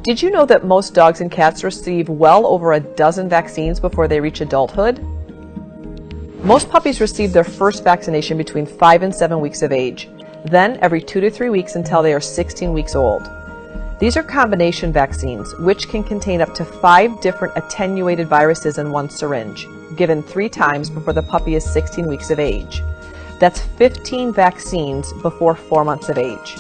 Did you know that most dogs and cats receive well over a dozen vaccines before they reach adulthood? Most puppies receive their first vaccination between 5 and 7 weeks of age, then every 2 to 3 weeks until they are 16 weeks old. These are combination vaccines, which can contain up to 5 different attenuated viruses in one syringe, given 3 times before the puppy is 16 weeks of age. That's 15 vaccines before 4 months of age.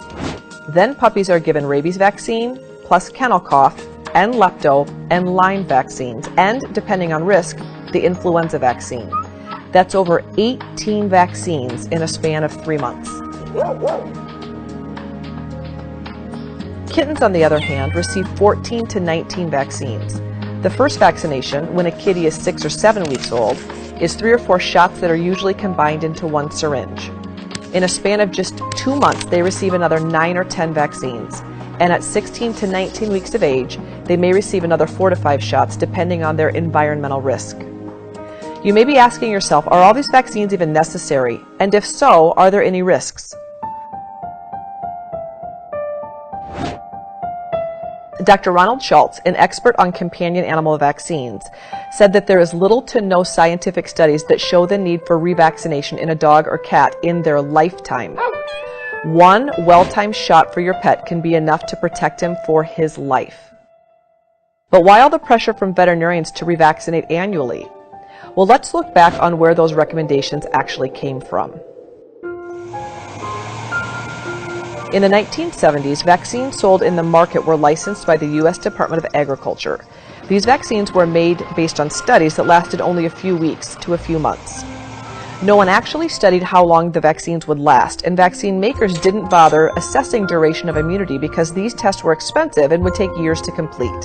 Then puppies are given rabies vaccine, plus kennel cough, and lepto and Lyme vaccines, and, depending on risk, the influenza vaccine. That's over 18 vaccines in a span of 3 months. Kittens, on the other hand, receive 14 to 19 vaccines. The first vaccination, when a kitty is 6 or 7 weeks old, is 3 or 4 shots that are usually combined into one syringe. In a span of just 2 months, they receive another 9 or 10 vaccines. And at 16 to 19 weeks of age, they may receive another 4 to 5 shots depending on their environmental risk. You may be asking yourself, are all these vaccines even necessary? And if so, are there any risks? Dr. Ronald Schultz, an expert on companion animal vaccines, said that there is little to no scientific studies that show the need for revaccination in a dog or cat in their lifetime. One well-timed shot for your pet can be enough to protect him for his life. But why all the pressure from veterinarians to revaccinate annually? Well, let's look back on where those recommendations actually came from. In the 1970s, vaccines sold in the market were licensed by the U.S. Department of Agriculture. These vaccines were made based on studies that lasted only a few weeks to a few months. No one actually studied how long the vaccines would last, and vaccine makers didn't bother assessing duration of immunity because these tests were expensive and would take years to complete.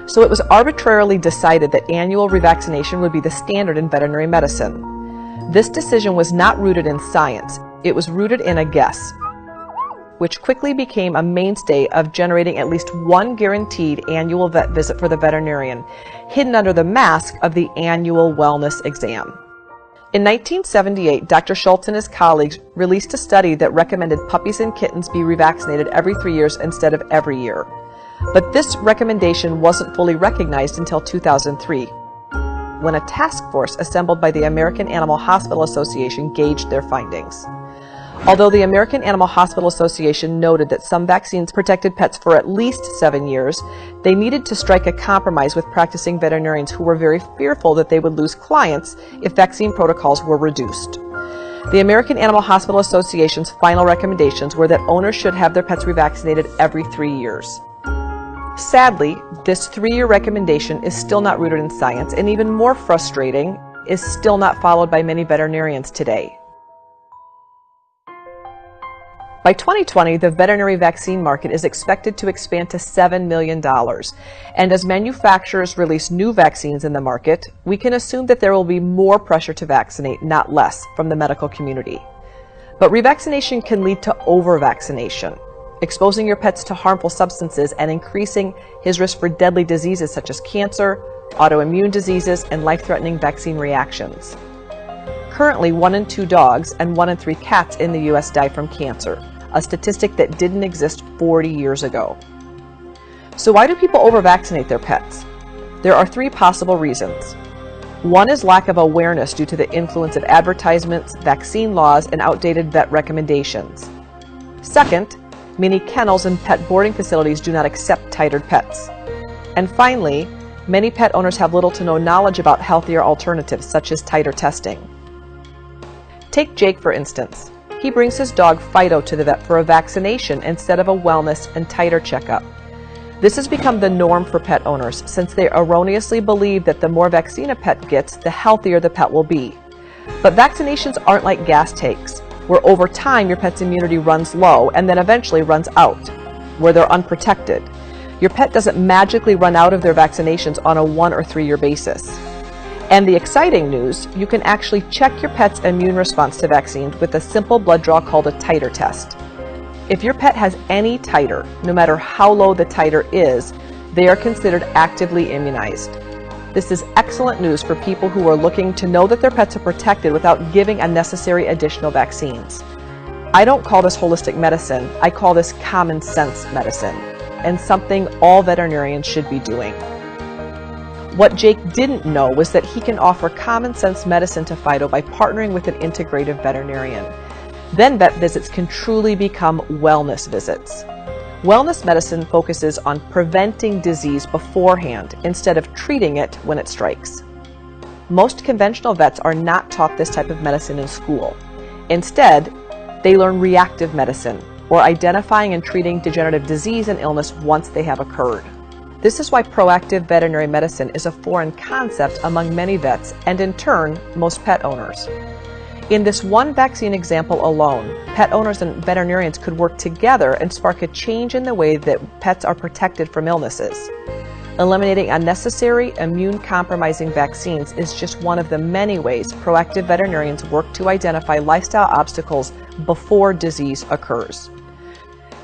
So it was arbitrarily decided that annual revaccination would be the standard in veterinary medicine. This decision was not rooted in science. It was rooted in a guess, which quickly became a mainstay of generating at least one guaranteed annual vet visit for the veterinarian, hidden under the mask of the annual wellness exam. In 1978, Dr. Schultz and his colleagues released a study that recommended puppies and kittens be revaccinated every 3 years instead of every year. But this recommendation wasn't fully recognized until 2003, when a task force assembled by the American Animal Hospital Association gauged their findings. Although the American Animal Hospital Association noted that some vaccines protected pets for at least 7 years, they needed to strike a compromise with practicing veterinarians who were very fearful that they would lose clients if vaccine protocols were reduced. The American Animal Hospital Association's final recommendations were that owners should have their pets revaccinated every 3 years. Sadly, this 3-year recommendation is still not rooted in science, and even more frustrating, is still not followed by many veterinarians today. By 2020, the veterinary vaccine market is expected to expand to $7 million. And as manufacturers release new vaccines in the market, we can assume that there will be more pressure to vaccinate, not less, from the medical community. But revaccination can lead to over-vaccination, exposing your pets to harmful substances and increasing his risk for deadly diseases such as cancer, autoimmune diseases, and life-threatening vaccine reactions. Currently, 1 in 2 dogs and 1 in 3 cats in the U.S. die from cancer, a statistic that didn't exist 40 years ago. So why do people over-vaccinate their pets? There are 3 possible reasons. One is lack of awareness due to the influence of advertisements, vaccine laws, and outdated vet recommendations. Second, many kennels and pet boarding facilities do not accept titered pets. And finally, many pet owners have little to no knowledge about healthier alternatives, such as titer testing. Take Jake, for instance. He brings his dog Fido to the vet for a vaccination instead of a wellness and titer checkup. This has become the norm for pet owners, since they erroneously believe that the more vaccine a pet gets, the healthier the pet will be. But vaccinations aren't like gas tanks, where over time your pet's immunity runs low and then eventually runs out, where they're unprotected. Your pet doesn't magically run out of their vaccinations on a 1 or 3 year basis. And the exciting news, you can actually check your pet's immune response to vaccines with a simple blood draw called a titer test. If your pet has any titer, no matter how low the titer is, they are considered actively immunized. This is excellent news for people who are looking to know that their pets are protected without giving unnecessary additional vaccines. I don't call this holistic medicine, I call this common sense medicine, and something all veterinarians should be doing. What Jake didn't know was that he can offer common sense medicine to Fido by partnering with an integrative veterinarian. Then vet visits can truly become wellness visits. Wellness medicine focuses on preventing disease beforehand instead of treating it when it strikes. Most conventional vets are not taught this type of medicine in school. Instead, they learn reactive medicine, or identifying and treating degenerative disease and illness once they have occurred. This is why proactive veterinary medicine is a foreign concept among many vets and, in turn, most pet owners. In this one vaccine example alone, pet owners and veterinarians could work together and spark a change in the way that pets are protected from illnesses. Eliminating unnecessary immune-compromising vaccines is just one of the many ways proactive veterinarians work to identify lifestyle obstacles before disease occurs.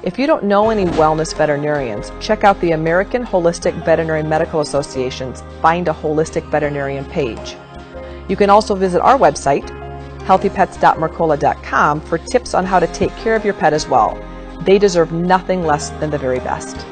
If you don't know any wellness veterinarians, check out the American Holistic Veterinary Medical Association's Find a Holistic Veterinarian page. You can also visit our website, healthypets.mercola.com, for tips on how to take care of your pet as well. They deserve nothing less than the very best.